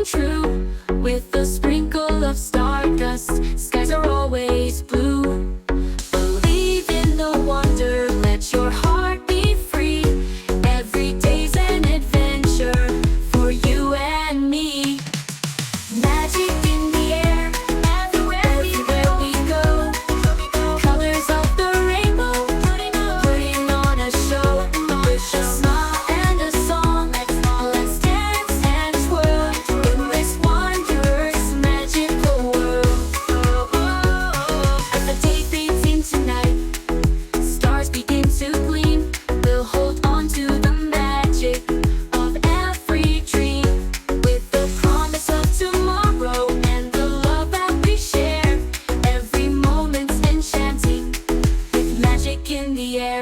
come true. With a sprinkle of stardust, skies are always blue. Believe in the wonder, let your heart be free. Every day's an adventure for you and me. Magic in the air, everywhere we go. Colors of the rainbow, putting on a show. A smile and a song, let's dance and twirl in this wondrous magical world. As the day fades into night, stars begin to gleam. We'll hold on to the magic of every dream, with the promise of tomorrow and the love that we share. Every moment's enchanting, with magic in the air.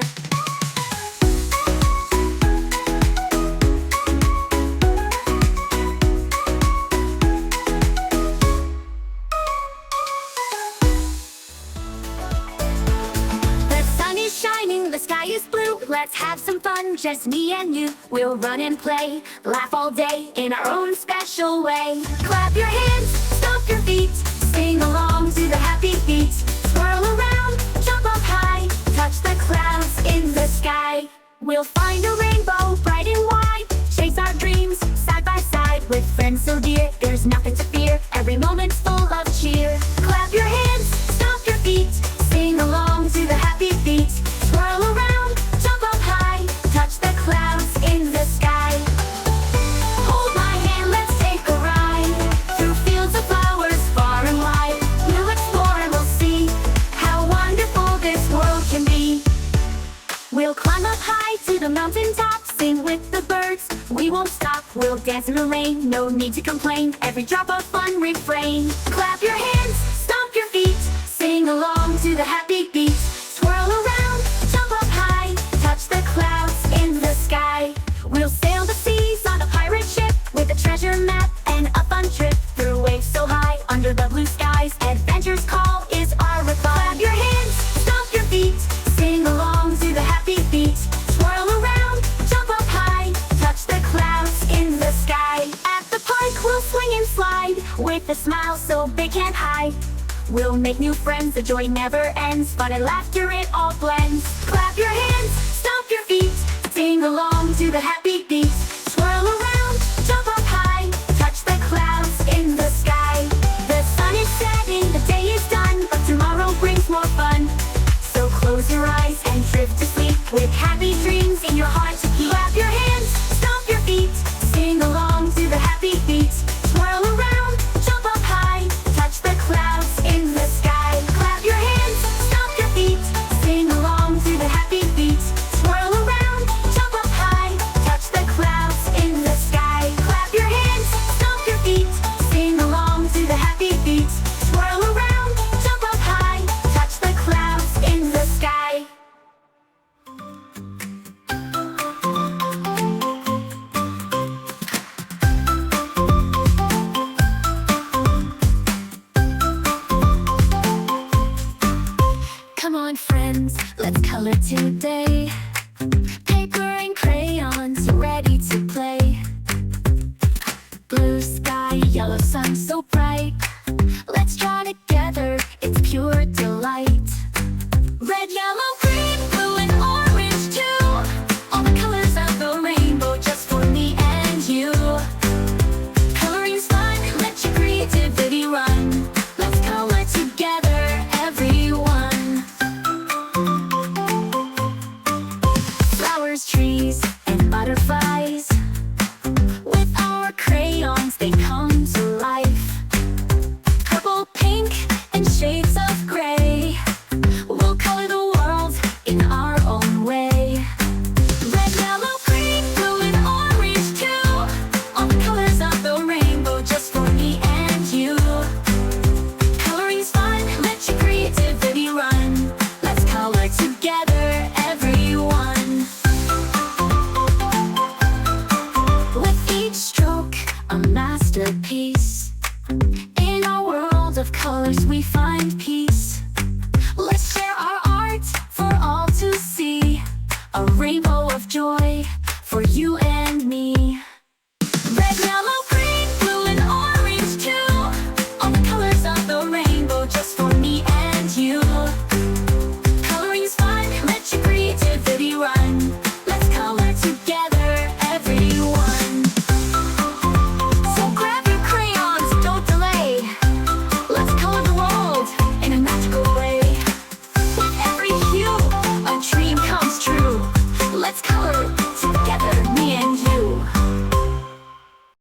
The sun is shining, the sky is blue. Let's have some fun, just me and you. We'll run and play, laugh all day in our own special way. Clap your hands, stomp your feet, sing along to the happy beat. Swirl around, jump up high, touch the clouds in the sky. We'll find a rainbow bright and wide, chase our dreams side by side. With friends so dear, there's nothing to fear. Every moment's full of cheer. Clap your hands, stomp your feet, sing along to the happy beat. Swirl around, jump up high, touch the clouds in the sky. Hold my hand, let's take a ride through fields of flowers far and wide. We'll explore and we'll see how wonderful this world can be. We'll climb up high to the mountaintop, sing with the birds, we won't stop. We'll dance in the rain, no need to complain. Every drop of fun refrain. Clap your hands, stomp your feet, sing along to the happy beat. Swirl around, jump up high, touch the clouds in the sky. We'll sail the seas on a pirate ship, with a treasure map and a fun trip through waves so high, under the blue skies. Adventure's call is our reply. Clap your hands, stomp your feet, sing along to the happy beat. Swirl around, jump up high, touch the clouds in the sky. At the park we'll swing and slide, with a smile so big can't hide. We'll make new friends, the joy never ends. Fun and laughter, it all blends. Clap your hands, stomp your feet, sing along to the happy beat. Swirl around, jump up high, touch the clouds in the sky. The sun is setting, the day is done, but tomorrow brings more fun. So close your eyes and drift to sleep, with happy dreams in your heart to keep. Clap your hands, stomp your feet, sing along to the happy beat. Swirl around, jump up high, touch the clouds in the sky. Clap your hands, stomp your feet, sing along to the happy beat. Swirl around, jump up high, touch the clouds in the sky. Clap your hands, stomp your feet, sing along to the happy beat. Swirl around, jump up high, touch the clouds in the sky. Come on friends, let's color today. Paper and crayons ready to play. Blue sky, yellow sun so bright. Let's draw together, it's pure delight. Red, yellow, green, blue and orange too. All the colors of the rainbow just for me and you. Coloring's fun, let your creativity run. Let's color together, everyone. Flowers, trees, and butterflies. With our crayons they come to life. Purple, pink, and shades of gray. We'll color the world in our own way. Red, yellow, green, blue, and orange too. All the colors of the rainbow just for me and you. Coloring's fun, let your creativity run. Let's color together, everyone. With each stroke, a masterpiece. In our world of colors we find peace.